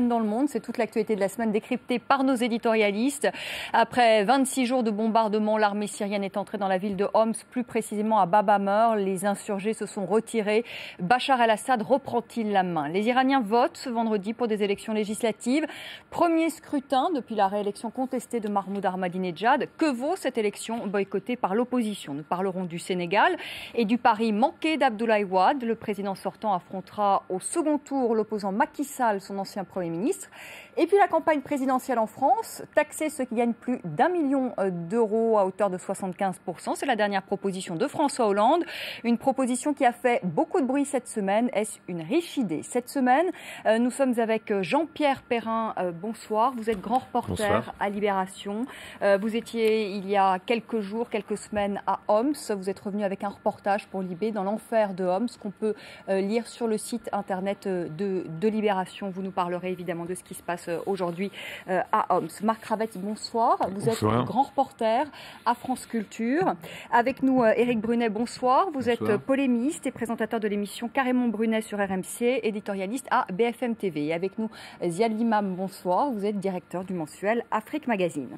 Dans le monde, c'est toute l'actualité de la semaine décryptée par nos éditorialistes. Après 26 jours de bombardement, l'armée syrienne est entrée dans la ville de Homs, plus précisément à Bab Amr. Les insurgés se sont retirés. Bachar el-Assad reprend-il la main? Les Iraniens votent ce vendredi pour des élections législatives. Premier scrutin depuis la réélection contestée de Mahmoud Ahmadinejad. Que vaut cette élection boycottée par l'opposition? Nous parlerons du Sénégal et du pari manqué d'Abdoulaye Wade. Le président sortant affrontera au second tour l'opposant Macky Sall, son ancien Premier ministre. Et puis la campagne présidentielle en France, taxer ceux qui gagnent plus d'1 million d'euros à hauteur de 75%. C'est la dernière proposition de François Hollande. Une proposition qui a fait beaucoup de bruit cette semaine. Est-ce une riche idée? Cette semaine, nous sommes avec Jean-Pierre Perrin. Bonsoir. Vous êtes grand reporter Bonsoir. À Libération. Vous étiez il y a quelques jours, quelques semaines à Homs. Vous êtes revenu avec un reportage pour Libé dans l'enfer de Homs qu'on peut lire sur le site internet de Libération. Vous nous parlerez évidemment de ce qui se passe aujourd'hui à Homs. Marc Ravette, bonsoir. Vous êtes grand reporter à France Culture. Avec nous, Éric Brunet, bonsoir. Vous êtes polémiste et présentateur de l'émission Carrément Brunet sur RMC, éditorialiste à BFM TV. Et avec nous, Ziad Limam, bonsoir. Vous êtes directeur du mensuel Afrique Magazine.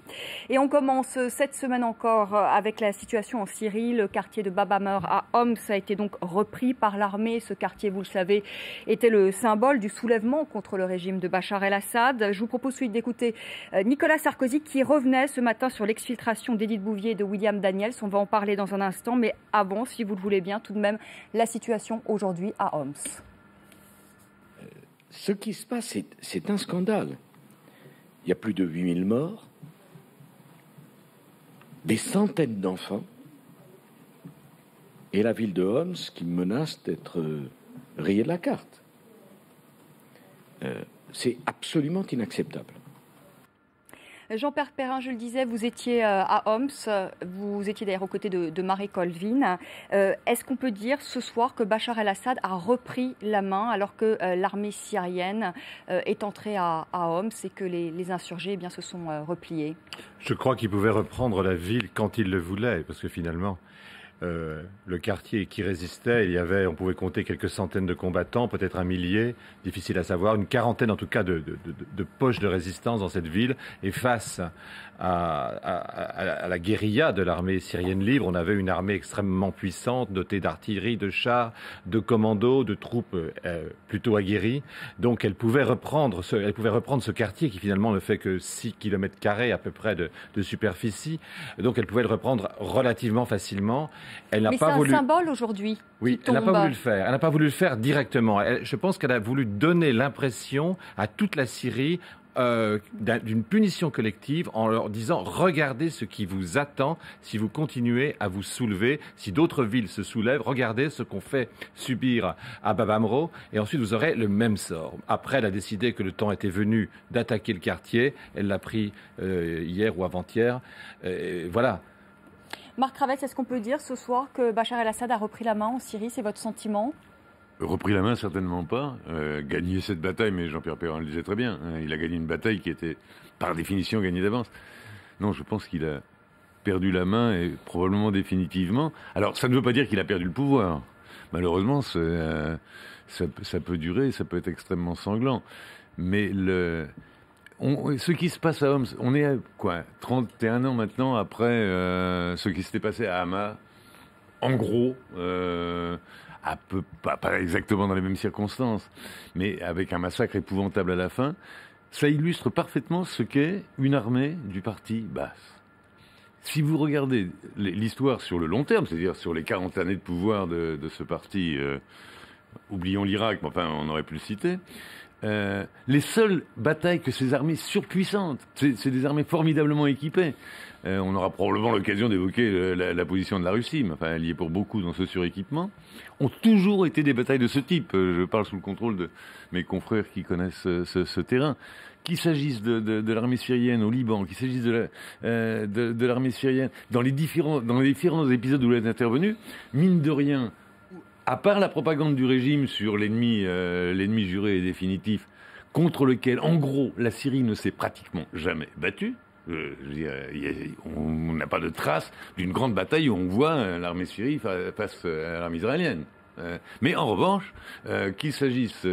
Et on commence cette semaine encore avec la situation en Syrie. Le quartier de Bab Amr à Homs a été donc repris par l'armée. Ce quartier, vous le savez, était le symbole du soulèvement contre le régime de Bachar el-Assad. Je vous propose ensuite d'écouter Nicolas Sarkozy qui revenait ce matin sur l'exfiltration d'Édith Bouvier et de William Daniels. On va en parler dans un instant, mais avant, si vous le voulez bien, tout de même, la situation aujourd'hui à Homs. Ce qui se passe, c'est un scandale. Il y a plus de 8000 morts, des centaines d'enfants, et la ville de Homs qui menace d'être rayée de la carte. C'est absolument inacceptable. Jean-Pierre Perrin, je le disais, vous étiez à Homs, vous étiez d'ailleurs aux côtés de Marie Colvin. Est-ce qu'on peut dire ce soir que Bachar el-Assad a repris la main alors que l'armée syrienne est entrée à Homs et que les insurgés se sont repliés? Je crois qu'il pouvait reprendre la ville quand il le voulait, parce que finalement... le quartier qui résistait, on pouvait compter quelques centaines de combattants, peut-être un millier, difficile à savoir, une quarantaine en tout cas de poches de résistance dans cette ville. Et face à la guérilla de l'armée syrienne libre, on avait une armée extrêmement puissante, dotée d'artillerie, de chars, de commandos, de troupes plutôt aguerries. Donc elle pouvait reprendre ce quartier qui finalement ne fait que 6 km² à peu près de superficie. Donc elle pouvait le reprendre relativement facilement. Mais c'est un symbole aujourd'hui. Oui, elle n'a pas voulu le faire. Elle n'a pas voulu le faire directement. Je pense qu'elle a voulu donner l'impression à toute la Syrie d'une punition collective en leur disant « Regardez ce qui vous attend si vous continuez à vous soulever. Si d'autres villes se soulèvent, regardez ce qu'on fait subir à Bab Amr et ensuite vous aurez le même sort. » Après, elle a décidé que le temps était venu d'attaquer le quartier. Elle l'a pris hier ou avant-hier. Voilà. Marc Ravette, est-ce qu'on peut dire ce soir que Bachar el-Assad a repris la main en Syrie? C'est votre sentiment? Repris la main, certainement pas. Gagner cette bataille, mais Jean-Pierre Perrin le disait très bien. Il a gagné une bataille qui était, par définition, gagnée d'avance. Non, je pense qu'il a perdu la main, et probablement définitivement. Alors, ça ne veut pas dire qu'il a perdu le pouvoir. Malheureusement, ça peut durer, ça peut être extrêmement sanglant. Mais ce qui se passe à Homs, on est à 31 ans maintenant après ce qui s'était passé à Hama. En gros, pas exactement dans les mêmes circonstances, mais avec un massacre épouvantable à la fin, ça illustre parfaitement ce qu'est une armée du parti Baas. Si vous regardez l'histoire sur le long terme, c'est-à-dire sur les 40 années de pouvoir de ce parti, oublions l'Irak, mais enfin on aurait pu le citer, les seules batailles que ces armées surpuissantes, c'est des armées formidablement équipées. On aura probablement l'occasion d'évoquer la position de la Russie, mais enfin elle y est pour beaucoup dans ce suréquipement, ont toujours été des batailles de ce type. Je parle sous le contrôle de mes confrères qui connaissent ce terrain. Qu'il s'agisse de l'armée syrienne au Liban, qu'il s'agisse de l'armée syrienne, dans les différents épisodes où elle est intervenue, mine de rien, à part la propagande du régime sur l'ennemi juré et définitif, contre lequel, en gros, la Syrie ne s'est pratiquement jamais battue. On n'a pas de trace d'une grande bataille où on voit l'armée syrienne face à l'armée israélienne. Mais en revanche, qu'il s'agisse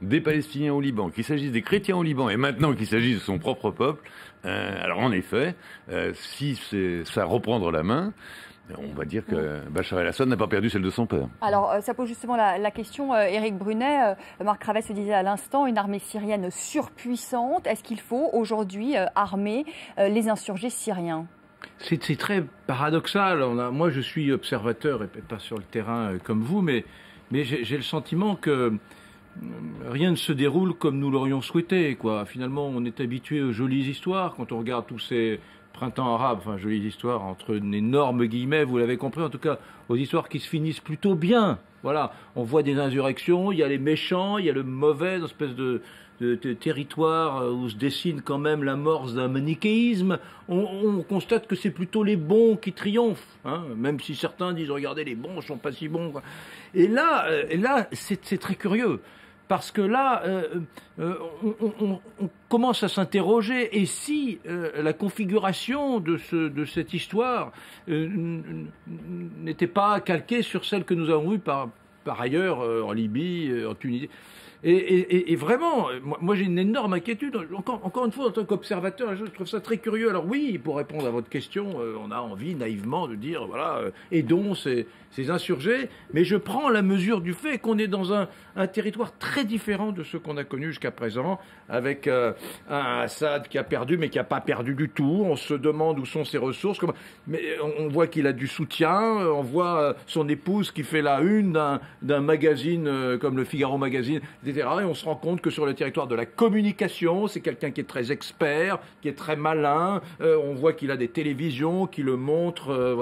des Palestiniens au Liban, qu'il s'agisse des chrétiens au Liban, et maintenant qu'il s'agisse de son propre peuple, alors en effet, si ça reprendre la main, on va dire que Bachar el-Assad n'a pas perdu celle de son père. Alors, ça pose justement la question, Éric Brunet. Marc Ravès le disait à l'instant, une armée syrienne surpuissante. Est-ce qu'il faut aujourd'hui armer les insurgés syriens ? C'est très paradoxal. Moi, je suis observateur et pas sur le terrain comme vous, mais j'ai le sentiment que rien ne se déroule comme nous l'aurions souhaité, quoi. Finalement, on est habitué aux jolies histoires quand on regarde tous ces printemps arabes, enfin jolies histoires entre d'énormes guillemets, vous l'avez compris, en tout cas aux histoires qui se finissent plutôt bien. Voilà, on voit des insurrections, il y a les méchants, il y a le mauvais, une espèce de territoire où se dessine quand même l'amorce d'un manichéisme. On constate que c'est plutôt les bons qui triomphent, hein, même si certains disent regardez les bons ne sont pas si bons, quoi. Et là c'est très curieux. Parce que là, on commence à s'interroger, et si la configuration de cette histoire n'était pas calquée sur celle que nous avons vue par ailleurs en Libye, en Tunisie. Et vraiment, moi j'ai une énorme inquiétude. Encore une fois, en tant qu'observateur, je trouve ça très curieux. Alors oui, pour répondre à votre question, on a envie naïvement de dire, voilà, aidons ces insurgés, mais je prends la mesure du fait qu'on est dans un territoire très différent de ce qu'on a connu jusqu'à présent, avec un Assad qui a perdu, mais qui n'a pas perdu du tout. On se demande où sont ses ressources. Mais on voit qu'il a du soutien, on voit son épouse qui fait la une d'un magazine comme le Figaro Magazine, etc. Et on se rend compte que sur le territoire de la communication, c'est quelqu'un qui est très expert, qui est très malin. On voit qu'il a des télévisions qui le montrent,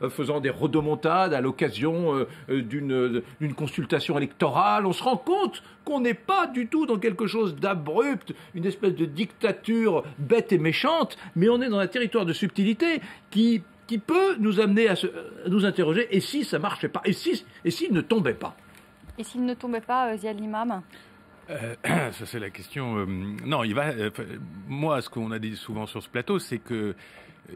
faisant des rodomontades à l'occasion d'une consultation électorale. On se rend compte qu'on n'est pas du tout dans quelque chose d'abrupt, une espèce de dictature bête et méchante, mais on est dans un territoire de subtilité qui peut nous amener à nous interroger. Et si ça marchait pas ? Et s'il ne tombait pas ? Et s'il ne tombait pas, Ziad Limam ? Ça c'est la question. Non, moi, ce qu'on a dit souvent sur ce plateau, c'est que,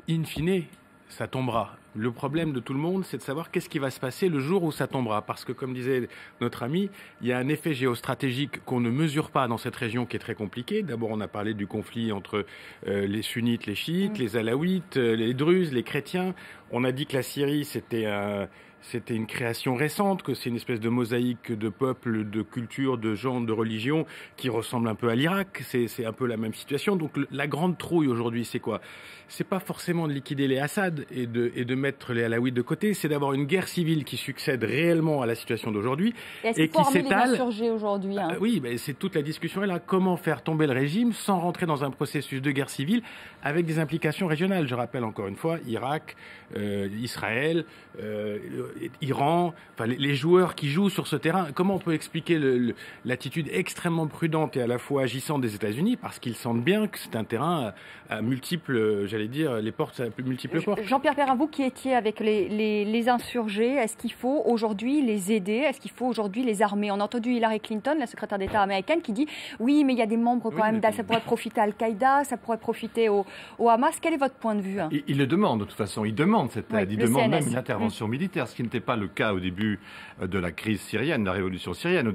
in fine, ça tombera. Le problème de tout le monde, c'est de savoir qu'est-ce qui va se passer le jour où ça tombera. Parce que, comme disait notre ami, il y a un effet géostratégique qu'on ne mesure pas dans cette région qui est très compliquée. D'abord, on a parlé du conflit entre les sunnites, les chiites, les alaouites, les druzes, les chrétiens. On a dit que la Syrie, c'était une création récente, que c'est une espèce de mosaïque de peuples, de cultures, de gens, de religions qui ressemble un peu à l'Irak. C'est un peu la même situation. Donc la grande trouille aujourd'hui, c'est quoi ? C'est pas forcément de liquider les Assad et de mettre les Alaouites de côté, c'est d'avoir une guerre civile qui succède réellement à la situation d'aujourd'hui et qui s'étale. Les insurgés aujourd'hui, hein. Oui, c'est toute la discussion est là. Comment faire tomber le régime sans rentrer dans un processus de guerre civile avec des implications régionales ? Je rappelle encore une fois, Irak, Israël, Iran, enfin les joueurs qui jouent sur ce terrain. Comment on peut expliquer l'attitude extrêmement prudente et à la fois agissante des États-Unis, parce qu'ils sentent bien que c'est un terrain à multiples, j'allais dire, les portes à multiples portes. Jean-Pierre Perrin, vous qui étiez avec les insurgés, est-ce qu'il faut aujourd'hui les aider ? Est-ce qu'il faut aujourd'hui les armer ? On a entendu Hillary Clinton, la secrétaire d'État américaine, qui dit oui, mais il y a des membres quand même, ça pourrait profiter à Al-Qaïda, ça pourrait profiter au Hamas. Quel est votre point de vue ? Il le demande de toute façon, il demande cette aide, il demande même une intervention militaire, ce qui n'était pas le cas au début de la crise syrienne, de la révolution syrienne.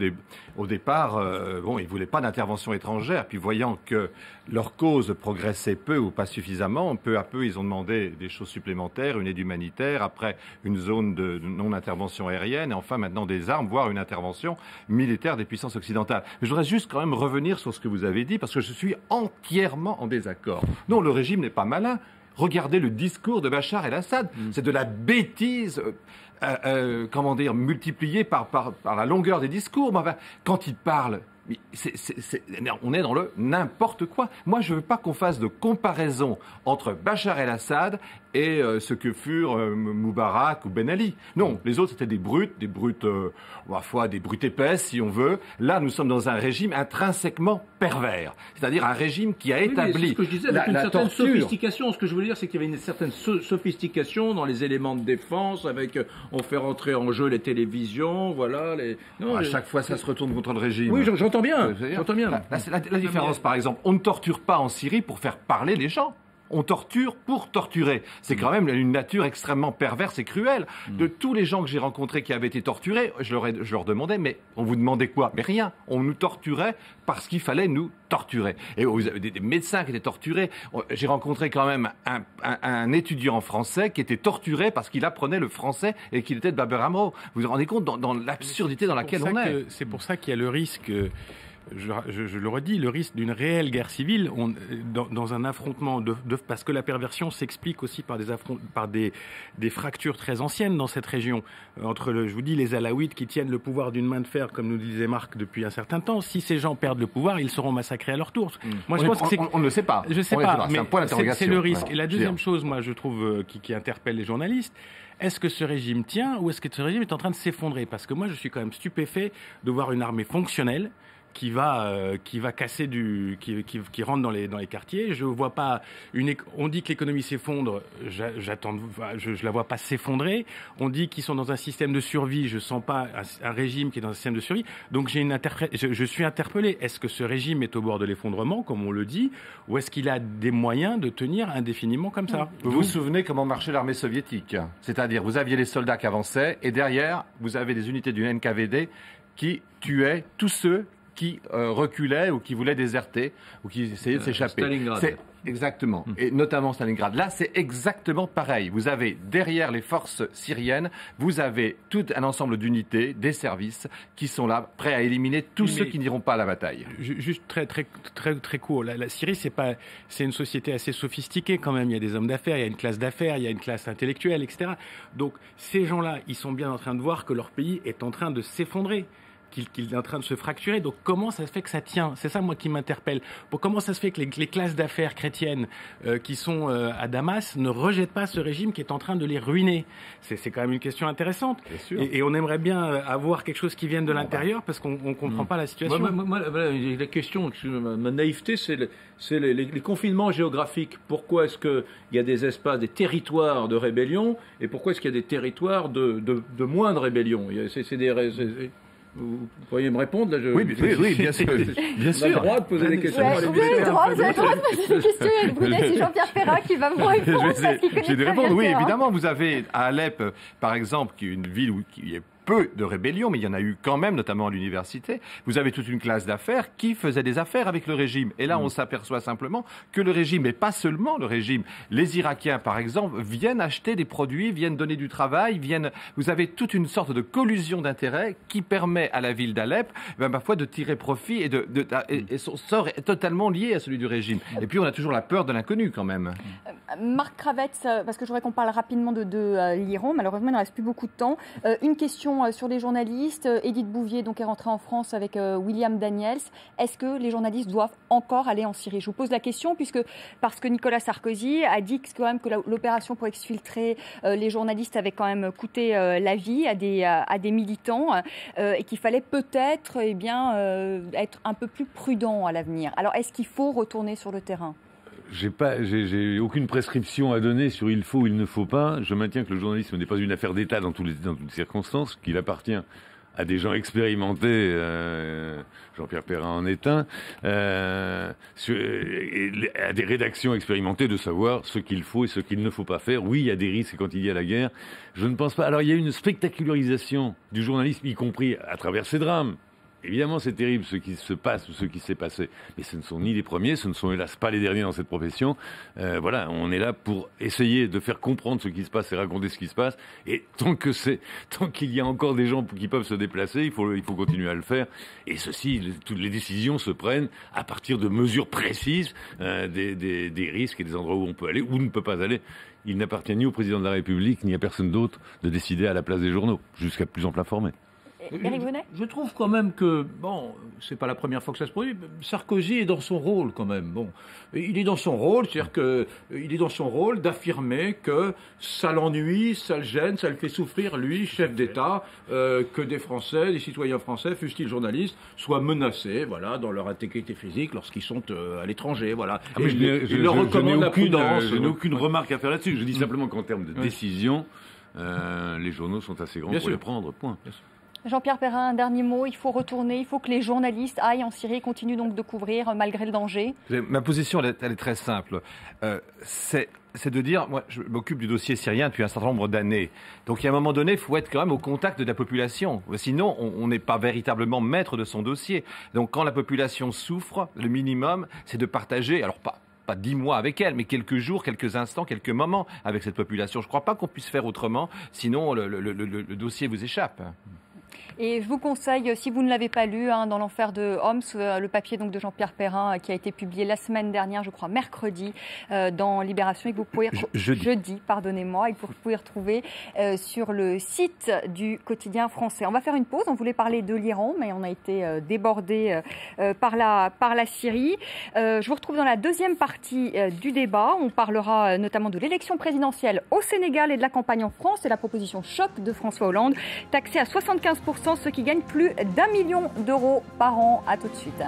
Au départ, ils ne voulaient pas d'intervention étrangère, puis voyant que leur cause progressait peu ou pas suffisamment, peu à peu, ils ont demandé des choses supplémentaires, une aide humanitaire, après une zone de non-intervention aérienne, et enfin maintenant des armes, voire une intervention militaire des puissances occidentales. Mais je voudrais juste quand même revenir sur ce que vous avez dit, parce que je suis entièrement en désaccord. Non, le régime n'est pas malin. Regardez le discours de Bachar el-Assad. C'est de la bêtise, multipliée par la longueur des discours. Mais enfin, quand il parle, on est dans le n'importe quoi. Moi, je ne veux pas qu'on fasse de comparaison entre Bachar el-Assad et ce que furent Moubarak ou Ben Ali. Non, les autres, c'était des brutes, parfois des brutes épaisses, si on veut. Là, nous sommes dans un régime intrinsèquement pervers. C'est-à-dire un régime qui a établi ce que je disais, avec une certaine sophistication. Ce que je voulais dire, c'est qu'il y avait une certaine sophistication dans les éléments de défense, avec on fait rentrer en jeu les télévisions, voilà. À chaque fois, ça se retourne contre le régime. Oui, j'entends bien. Là, c'est la différence, par exemple. On ne torture pas en Syrie pour faire parler les gens. On torture pour torturer. C'est quand même une nature extrêmement perverse et cruelle. De tous les gens que j'ai rencontrés qui avaient été torturés, je leur demandais, mais on vous demandait quoi? Mais rien. On nous torturait parce qu'il fallait nous torturer. Et vous avez des médecins qui étaient torturés. J'ai rencontré quand même un étudiant en français qui était torturé parce qu'il apprenait le français et qu'il était de Baber-Hamro. Vous vous rendez compte dans l'absurdité dans laquelle on est? C'est pour ça qu'il y a le risque... Je le redis, le risque d'une réelle guerre civile dans un affrontement parce que la perversion s'explique aussi par des fractures très anciennes dans cette région entre je vous dis les Alaouites qui tiennent le pouvoir d'une main de fer comme nous disait Marc depuis un certain temps. Si ces gens perdent le pouvoir, ils seront massacrés à leur tour. Moi je pense que on ne le sait pas. Je sais pas, mais c'est un point d'interrogation. C'est le risque. Ouais. Et la deuxième chose, moi je trouve qui interpelle les journalistes. Est-ce que ce régime tient ou est-ce que ce régime est en train de s'effondrer? Parce que moi je suis quand même stupéfait de voir une armée fonctionnelle qui va casser qui rentre dans les quartiers. Je vois pas on dit que l'économie s'effondre, je la vois pas s'effondrer. On dit qu'ils sont dans un système de survie, je sens pas un régime qui est dans un système de survie. Donc je suis interpellé. Est-ce que ce régime est au bord de l'effondrement, comme on le dit, ou est-ce qu'il a des moyens de tenir indéfiniment comme ça? Vous vous souvenez comment marchait l'armée soviétique? C'est-à-dire, vous aviez les soldats qui avançaient, et derrière, vous avez des unités du NKVD qui tuaient tous ceux qui reculaient ou qui voulaient déserter ou qui essayaient de s'échapper. Stalingrad. Exactement. Et notamment Stalingrad. Là, c'est exactement pareil. Vous avez derrière les forces syriennes, vous avez tout un ensemble d'unités, des services qui sont là, prêts à éliminer tous ceux qui n'iront pas à la bataille. Juste très court. La Syrie, c'est une société assez sophistiquée quand même. Il y a des hommes d'affaires, il y a une classe d'affaires, il y a une classe intellectuelle, etc. Donc ces gens-là, ils sont bien en train de voir que leur pays est en train de s'effondrer. Qu'il est en train de se fracturer. Donc comment ça se fait que ça tient? C'est ça moi qui m'interpelle. Comment ça se fait que les classes d'affaires chrétiennes qui sont à Damas ne rejettent pas ce régime qui est en train de les ruiner? C'est quand même une question intéressante. Et on aimerait bien avoir quelque chose qui vienne de l'intérieur parce qu'on ne comprend pas la situation. La question, ma naïveté, c'est les confinements géographiques. Pourquoi est-ce qu'il y a des espaces, des territoires de rébellion et pourquoi est-ce qu'il y a des territoires de moins de rébellion? Vous pourriez me répondre là, Oui, bien sûr. Bien sûr. On a le droit de poser des questions. Vous avez le droit de poser des questions. Écoutez, c'est Jean-Pierre Ferrat qui va vous répondre. Je vais des répondre. Oui, évidemment, vous avez à Alep, par exemple, qui est une ville qui est peu de rébellions, mais il y en a eu quand même, notamment à l'université. Vous avez toute une classe d'affaires qui faisait des affaires avec le régime. Et là, on s'aperçoit simplement que le régime, et pas seulement le régime, les Irakiens, par exemple, viennent acheter des produits, viennent donner du travail, vous avez toute une sorte de collusion d'intérêts qui permet à la ville d'Alep, parfois de tirer profit et son sort est totalement lié à celui du régime. Et puis, on a toujours la peur de l'inconnu, quand même. Marc Kravetz, parce que je voudrais qu'on parle rapidement de l'Iran. Malheureusement, il ne reste plus beaucoup de temps. Une question sur les journalistes. Édith Bouvier donc, est rentrée en France avec William Daniels. Est-ce que les journalistes doivent encore aller en Syrie? Je vous pose la question parce que Nicolas Sarkozy a dit quand même que l'opération pour exfiltrer les journalistes avait quand même coûté la vie à des militants et qu'il fallait peut-être être un peu plus prudent à l'avenir. Alors, est-ce qu'il faut retourner sur le terrain? J'ai aucune prescription à donner sur il faut ou il ne faut pas. Je maintiens que le journalisme n'est pas une affaire d'État dans toutes les circonstances, qu'il appartient à des gens expérimentés, Jean-Pierre Perrin en est un, à des rédactions expérimentées de savoir ce qu'il faut et ce qu'il ne faut pas faire. Oui, il y a des risques quand il y a la guerre. Je ne pense pas. Alors, il y a une spectacularisation du journalisme, y compris à travers ces drames. Évidemment, c'est terrible ce qui se passe ou ce qui s'est passé. Mais ce ne sont ni les premiers, ce ne sont hélas pas les derniers dans cette profession. Voilà, on est là pour essayer de faire comprendre ce qui se passe et raconter ce qui se passe. Et tant qu'il y a encore des gens qui peuvent se déplacer, il faut continuer à le faire. Et toutes les décisions se prennent à partir de mesures précises, des risques et des endroits où on peut aller, où on ne peut pas aller. Il n'appartient ni au président de la République, ni à personne d'autre de décider à la place des journaux, jusqu'à plus ample informé. Je trouve quand même que, c'est pas la première fois que ça se produit, Sarkozy est dans son rôle quand même. Il est dans son rôle, c'est-à-dire qu'il est dans son rôle d'affirmer que ça l'ennuie, ça le gêne, ça le fait souffrir, lui, chef d'État, que des Français, des citoyens français, fussent-ils journalistes, soient menacés, dans leur intégrité physique lorsqu'ils sont à l'étranger, Il leur recommande la prudence. Je n'ai aucune remarque à faire là-dessus. Je dis simplement qu'en termes de décision, les journaux sont assez grands pour les prendre, point. Jean-Pierre Perrin, un dernier mot, il faut retourner, il faut que les journalistes aillent en Syrie et continuent donc de couvrir malgré le danger. Ma position, elle est très simple. C'est de dire, moi je m'occupe du dossier syrien depuis un certain nombre d'années. Donc à un moment donné, il faut être quand même au contact de la population. Sinon, on n'est pas véritablement maître de son dossier. Donc quand la population souffre, le minimum, c'est de partager, alors pas 10 mois avec elle, mais quelques jours, quelques instants, quelques moments avec cette population. Je ne crois pas qu'on puisse faire autrement, sinon le dossier vous échappe. Et je vous conseille, si vous ne l'avez pas lu, dans l'enfer de Homs, le papier donc de Jean-Pierre Perrin qui a été publié la semaine dernière, je crois mercredi, dans Libération, et que vous pouvez jeudi, pardonnez-moi, et que vous pouvez retrouver sur le site du Quotidien français. On va faire une pause. On voulait parler de l'Iran, mais on a été débordé par la Syrie. Je vous retrouve dans la deuxième partie du débat. On parlera notamment de l'élection présidentielle au Sénégal et de la campagne en France et la proposition choc de François Hollande, taxé à 75% ceux qui gagnent plus d'1 million d'euros par an. À tout de suite.